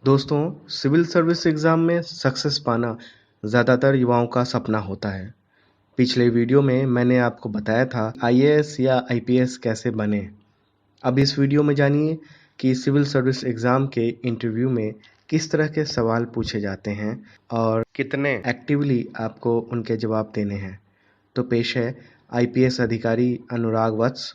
दोस्तों, civil service exam में success पाना ज़्यादातर युवाओं का सपना होता है। पिछले वीडियो में मैंने आपको बताया था आईएएस या आईपीएस कैसे बने। अब इस वीडियो में जानिए कि सिविल सर्विस एग्ज़ाम के इंटरव्यू में किस तरह के सवाल पूछे जाते हैं और कितने एक्टिवली आपको उनके जवाब देने हैं। तो पेश है आईपीएस अधिकारी अनुराग वत्स,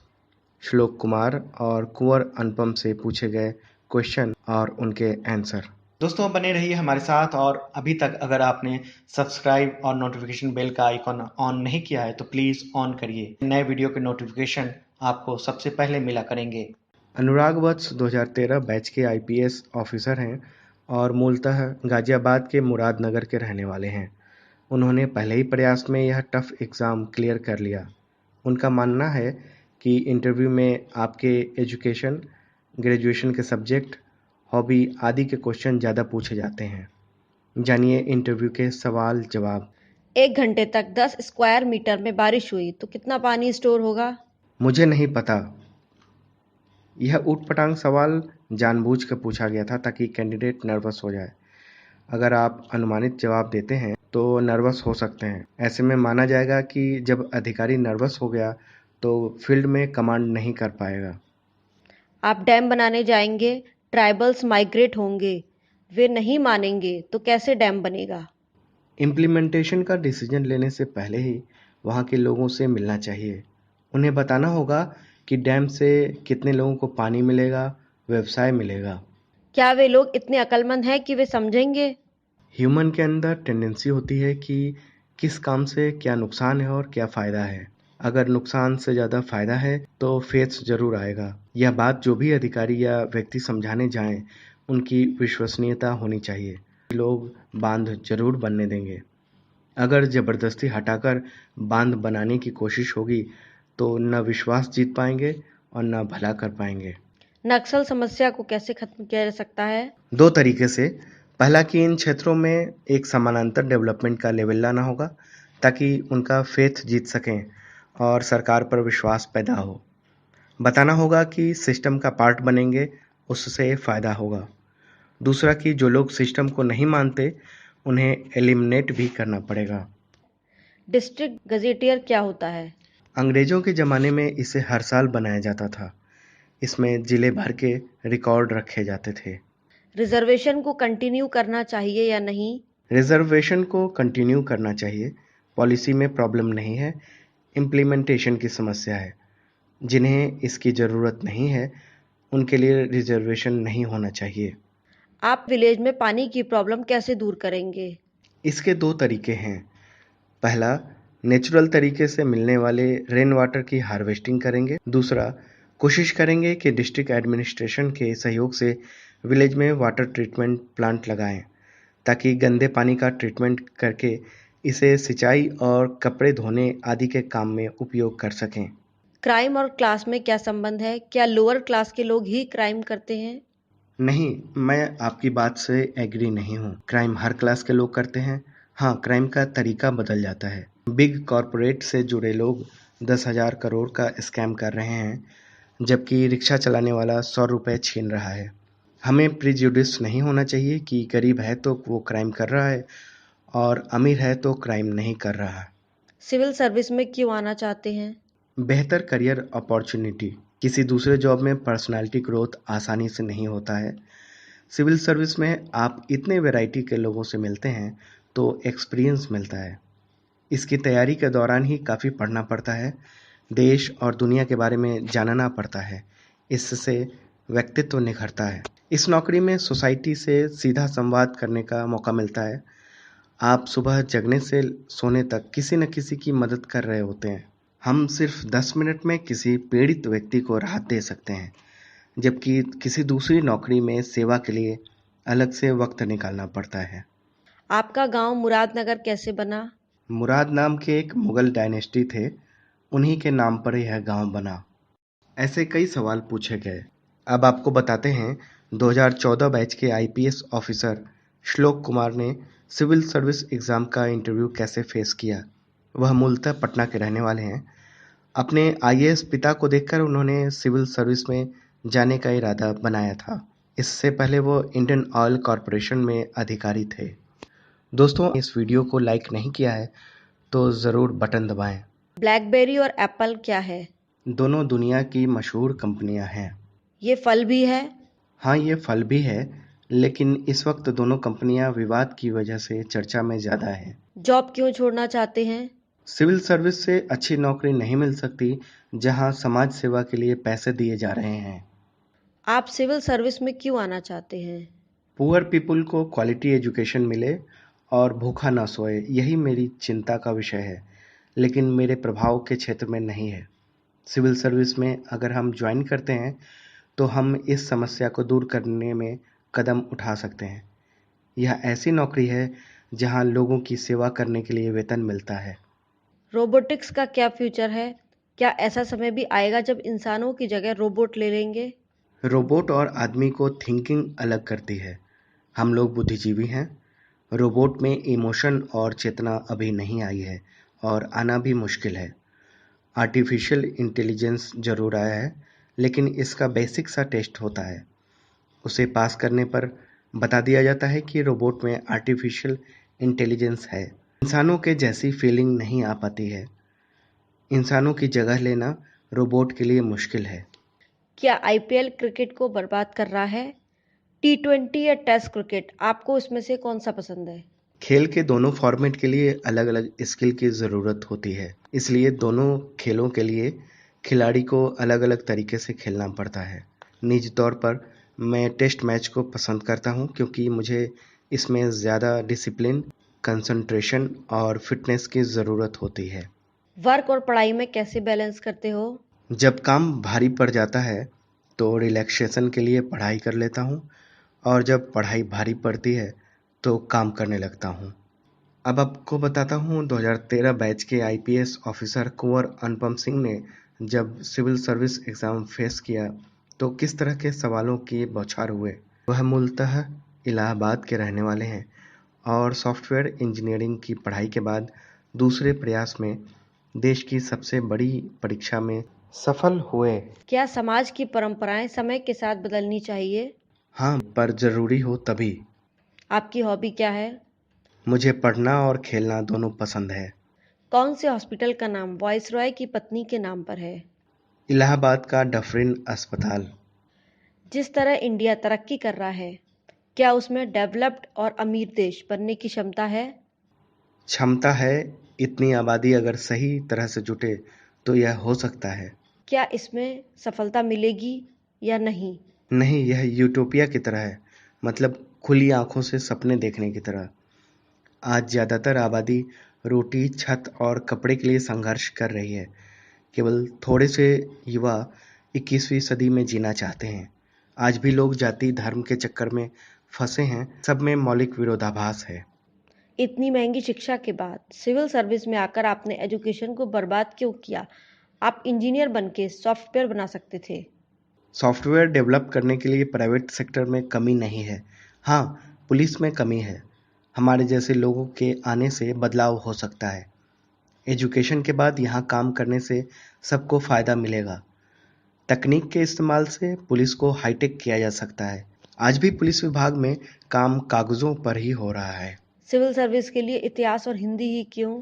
श्लोक कुमार और कुंवर अनुपम से पूछे गए क्वेश्चन और उनके आंसर। दोस्तों बने रहिए हमारे साथ। और अभी तक अगर आपने सब्सक्राइब और नोटिफिकेशन बेल का आइकॉन ऑन नहीं किया है तो प्लीज़ ऑन करिए। नए वीडियो के नोटिफिकेशन आपको सबसे पहले मिला करेंगे। अनुराग वत्स 2013 बैच के आईपीएस ऑफिसर हैं और मूलतः गाजियाबाद के मुरादनगर के रहने वाले हैं। उन्होंने पहले ही प्रयास में यह टफ एग्ज़ाम क्लियर कर लिया। उनका मानना है कि इंटरव्यू में आपके एजुकेशन, ग्रेजुएशन के सब्जेक्ट, हॉबी आदि के क्वेश्चन ज़्यादा पूछे जाते हैं। जानिए इंटरव्यू के सवाल जवाब। 1 घंटे तक 10 स्क्वायर मीटर में बारिश हुई तो कितना पानी स्टोर होगा? मुझे नहीं पता। यह ऊटपटांग सवाल जानबूझ कर पूछा गया था ताकि कैंडिडेट नर्वस हो जाए। अगर आप अनुमानित जवाब देते हैं तो नर्वस हो सकते हैं। ऐसे में माना जाएगा कि जब अधिकारी नर्वस हो गया तो फील्ड में कमांड नहीं कर पाएगा। आप डैम बनाने जाएंगे, ट्राइबल्स माइग्रेट होंगे, वे नहीं मानेंगे तो कैसे डैम बनेगा? इम्प्लीमेंटेशन का डिसीजन लेने से पहले ही वहाँ के लोगों से मिलना चाहिए। उन्हें बताना होगा कि डैम से कितने लोगों को पानी मिलेगा, व्यवसाय मिलेगा। क्या वे लोग इतने अक्लमंद हैं कि वे समझेंगे? ह्यूमन के अंदर टेंडेंसी होती है कि किस काम से क्या नुकसान है और क्या फ़ायदा है। अगर नुकसान से ज़्यादा फ़ायदा है तो फेथ ज़रूर आएगा। यह बात जो भी अधिकारी या व्यक्ति समझाने जाएं, उनकी विश्वसनीयता होनी चाहिए। लोग बांध जरूर बनने देंगे। अगर ज़बरदस्ती हटाकर बांध बनाने की कोशिश होगी तो न विश्वास जीत पाएंगे और न भला कर पाएंगे। नक्सल समस्या को कैसे खत्म किया जा सकता है? 2 तरीके से। पहला कि इन क्षेत्रों में एक समानांतर डेवलपमेंट का लेवल लाना होगा ताकि उनका फेथ जीत सकें और सरकार पर विश्वास पैदा हो। बताना होगा कि सिस्टम का पार्ट बनेंगे, उससे फ़ायदा होगा। दूसरा कि जो लोग सिस्टम को नहीं मानते उन्हें एलिमिनेट भी करना पड़ेगा। डिस्ट्रिक्ट गजेटियर क्या होता है? अंग्रेज़ों के ज़माने में इसे हर साल बनाया जाता था। इसमें ज़िले भर के रिकॉर्ड रखे जाते थे। रिजर्वेशन को कंटिन्यू करना चाहिए या नहीं? रिजर्वेशन को कंटिन्यू करना चाहिए। पॉलिसी में प्रॉब्लम नहीं है, इम्प्लीमेंटेशन की समस्या है। जिन्हें इसकी ज़रूरत नहीं है उनके लिए रिजर्वेशन नहीं होना चाहिए। आप विलेज में पानी की प्रॉब्लम कैसे दूर करेंगे? इसके 2 तरीके हैं। पहला, नेचुरल तरीके से मिलने वाले रेन वाटर की हार्वेस्टिंग करेंगे। दूसरा, कोशिश करेंगे कि डिस्ट्रिक्ट एडमिनिस्ट्रेशन के सहयोग से विलेज में वाटर ट्रीटमेंट प्लांट लगाएं ताकि गंदे पानी का ट्रीटमेंट करके इसे सिंचाई और कपड़े धोने आदि के काम में उपयोग कर सकें। क्राइम और क्लास में क्या संबंध है? क्या लोअर क्लास के लोग ही क्राइम करते हैं? नहीं, मैं आपकी बात से एग्री नहीं हूँ। क्राइम हर क्लास के लोग करते हैं। हाँ, क्राइम का तरीका बदल जाता है। बिग कॉरपोरेट से जुड़े लोग 10,000 करोड़ का स्कैम कर रहे हैं, जबकि रिक्शा चलाने वाला 100 रुपये छीन रहा है। हमें प्रिजुडिस नहीं होना चाहिए कि गरीब है तो वो क्राइम कर रहा है और अमीर है तो क्राइम नहीं कर रहा। सिविल सर्विस में क्यों आना चाहते हैं? बेहतर करियर अपॉर्चुनिटी। किसी दूसरे जॉब में पर्सनालिटी ग्रोथ आसानी से नहीं होता है। सिविल सर्विस में आप इतने वैरायटी के लोगों से मिलते हैं तो एक्सपीरियंस मिलता है। इसकी तैयारी के दौरान ही काफ़ी पढ़ना पड़ता है। देश और दुनिया के बारे में जानना पड़ता है। इससे व्यक्तित्व निखरता है। इस नौकरी में सोसाइटी से सीधा संवाद करने का मौका मिलता है। आप सुबह जगने से सोने तक किसी न किसी की मदद कर रहे होते हैं। हम सिर्फ 10 मिनट में किसी पीड़ित व्यक्ति को राहत दे सकते हैं, जबकि किसी दूसरी नौकरी में सेवा के लिए अलग से वक्त निकालना पड़ता है। आपका गांव मुरादनगर कैसे बना? मुराद नाम के एक मुगल डायनेस्टी थे, उन्हीं के नाम पर यह गांव बना। ऐसे कई सवाल पूछे गए। अब आपको बताते हैं 2014 बैच के आईपीएस ऑफिसर श्लोक कुमार ने सिविल सर्विस एग्ज़ाम का इंटरव्यू कैसे फेस किया। वह मूलतः पटना के रहने वाले हैं। अपने आईएएस पिता को देखकर उन्होंने सिविल सर्विस में जाने का इरादा बनाया था। इससे पहले वो इंडियन ऑयल कॉरपोरेशन में अधिकारी थे। दोस्तों, इस वीडियो को लाइक नहीं किया है तो ज़रूर बटन दबाएं। ब्लैकबेरी और एप्पल क्या है? दोनों दुनिया की मशहूर कंपनियां हैं। ये फल भी है? हाँ, ये फल भी है, लेकिन इस वक्त दोनों कंपनियां विवाद की वजह से चर्चा में ज़्यादा है। जॉब क्यों छोड़ना चाहते हैं? सिविल सर्विस से अच्छी नौकरी नहीं मिल सकती जहां समाज सेवा के लिए पैसे दिए जा रहे हैं। आप सिविल सर्विस में क्यों आना चाहते हैं? पुअर पीपुल को क्वालिटी एजुकेशन मिले और भूखा ना सोए, यही मेरी चिंता का विषय है, लेकिन मेरे प्रभाव के क्षेत्र में नहीं है। सिविल सर्विस में अगर हम ज्वाइन करते हैं तो हम इस समस्या को दूर करने में कदम उठा सकते हैं। यह ऐसी नौकरी है जहां लोगों की सेवा करने के लिए वेतन मिलता है। रोबोटिक्स का क्या फ्यूचर है? क्या ऐसा समय भी आएगा जब इंसानों की जगह रोबोट ले लेंगे? रोबोट और आदमी को थिंकिंग अलग करती है। हम लोग बुद्धिजीवी हैं। रोबोट में इमोशन और चेतना अभी नहीं आई है और आना भी मुश्किल है। आर्टिफिशियल इंटेलिजेंस ज़रूर आया है, लेकिन इसका बेसिक सा टेस्ट होता है। उसे पास करने पर बता दिया जाता है कि रोबोट में आर्टिफिशियल इंटेलिजेंस है। इंसानों के जैसी फीलिंग नहीं आ पाती है। इंसानों की जगह लेना रोबोट के लिए मुश्किल है। क्या आईपीएल क्रिकेट को बर्बाद कर रहा है? टी20 या टेस्ट क्रिकेट, आपको इसमें से कौन सा पसंद है? खेल के दोनों फॉर्मेट के लिए अलग-अलग स्किल की ज़रूरत होती है, इसलिए दोनों खेलों के लिए खिलाड़ी को अलग-अलग तरीके से खेलना पड़ता है। निजी तौर पर मैं टेस्ट मैच को पसंद करता हूं क्योंकि मुझे इसमें ज़्यादा डिसिप्लिन, कंसंट्रेशन और फिटनेस की ज़रूरत होती है। वर्क और पढ़ाई में कैसे बैलेंस करते हो? जब काम भारी पड़ जाता है तो रिलैक्सेशन के लिए पढ़ाई कर लेता हूँ और जब पढ़ाई भारी पड़ती है तो काम करने लगता हूँ। अब आपको बताता हूँ 2013 बैच के आईपीएस ऑफिसर कुंवर अनुपम सिंह ने जब सिविल सर्विस एग्ज़ाम फेस किया तो किस तरह के सवालों की बौछार हुए। वह मूलतः इलाहाबाद के रहने वाले हैं और सॉफ्टवेयर इंजीनियरिंग की पढ़ाई के बाद दूसरे प्रयास में देश की सबसे बड़ी परीक्षा में सफल हुए। क्या समाज की परंपराएं समय के साथ बदलनी चाहिए? हाँ, पर ज़रूरी हो तभी। आपकी हॉबी क्या है? मुझे पढ़ना और खेलना दोनों पसंद है। कौन से हॉस्पिटल का नाम वायसरॉय की पत्नी के नाम पर है? इलाहाबाद का डफरिन अस्पताल। जिस तरह इंडिया तरक्की कर रहा है, क्या उसमें डेवलप्ड और अमीर देश बनने की क्षमता है? क्षमता है, इतनी आबादी अगर सही तरह से जुटे तो यह हो सकता है। क्या इसमें सफलता मिलेगी या नहीं? नहीं, यह यूटोपिया की तरह है, मतलब खुली आंखों से सपने देखने की तरह। आज ज़्यादातर आबादी रोटी, छत और कपड़े के लिए संघर्ष कर रही है। केवल थोड़े से युवा 21वीं सदी में जीना चाहते हैं। आज भी लोग जाति धर्म के चक्कर में फंसे हैं। सब में मौलिक विरोधाभास है। इतनी महंगी शिक्षा के बाद सिविल सर्विस में आकर आपने एजुकेशन को बर्बाद क्यों किया? आप इंजीनियर बनके सॉफ्टवेयर बना सकते थे। सॉफ्टवेयर डेवलप करने के लिए प्राइवेट सेक्टर में कमी नहीं है। हाँ, पुलिस में कमी है। हमारे जैसे लोगों के आने से बदलाव हो सकता है। एजुकेशन के बाद यहाँ काम करने से सबको फ़ायदा मिलेगा। तकनीक के इस्तेमाल से पुलिस को हाईटेक किया जा सकता है। आज भी पुलिस विभाग में काम कागज़ों पर ही हो रहा है। सिविल सर्विस के लिए इतिहास और हिंदी ही क्यों?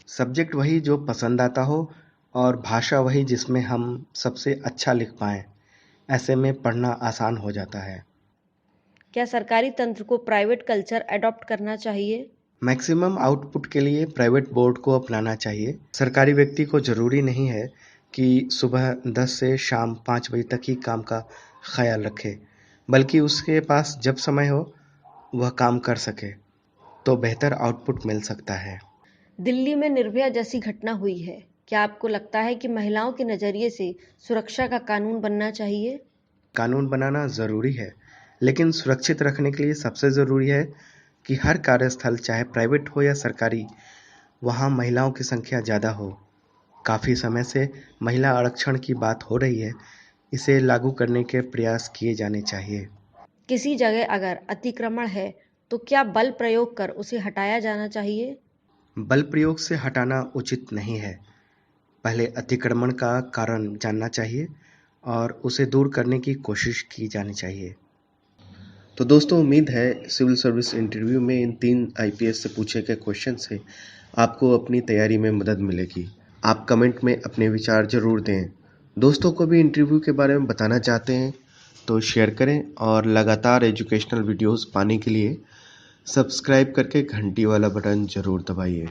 सब्जेक्ट वही जो पसंद आता हो और भाषा वही जिसमें हम सबसे अच्छा लिख पाएँ। ऐसे में पढ़ना आसान हो जाता है। क्या सरकारी तंत्र को प्राइवेट कल्चर अडॉप्ट करना चाहिए? मैक्सिमम आउटपुट के लिए प्राइवेट बोर्ड को अपनाना चाहिए। सरकारी व्यक्ति को ज़रूरी नहीं है कि सुबह 10 से शाम 5 बजे तक ही काम का ख्याल रखे, बल्कि उसके पास जब समय हो वह काम कर सके, तो बेहतर आउटपुट मिल सकता है। दिल्ली में निर्भया जैसी घटना हुई है। क्या आपको लगता है कि महिलाओं के नज़रिए से सुरक्षा का कानून बनना चाहिए? कानून बनाना ज़रूरी है, लेकिन सुरक्षित रखने के लिए सबसे ज़रूरी है कि हर कार्यस्थल, चाहे प्राइवेट हो या सरकारी, वहाँ महिलाओं की संख्या ज़्यादा हो। काफ़ी समय से महिला आरक्षण की बात हो रही है। इसे लागू करने के प्रयास किए जाने चाहिए। किसी जगह अगर अतिक्रमण है, तो क्या बल प्रयोग कर उसे हटाया जाना चाहिए? बल प्रयोग से हटाना उचित नहीं है। पहले अतिक्रमण का कारण जानना चाहिए और उसे दूर करने की कोशिश की जानी चाहिए। तो दोस्तों, उम्मीद है सिविल सर्विस इंटरव्यू में इन 3 आईपीएस से पूछे गए क्वेश्चन से आपको अपनी तैयारी में मदद मिलेगी। आप कमेंट में अपने विचार ज़रूर दें। दोस्तों को भी इंटरव्यू के बारे में बताना चाहते हैं तो शेयर करें और लगातार एजुकेशनल वीडियोस पाने के लिए सब्सक्राइब करके घंटी वाला बटन ज़रूर दबाइए।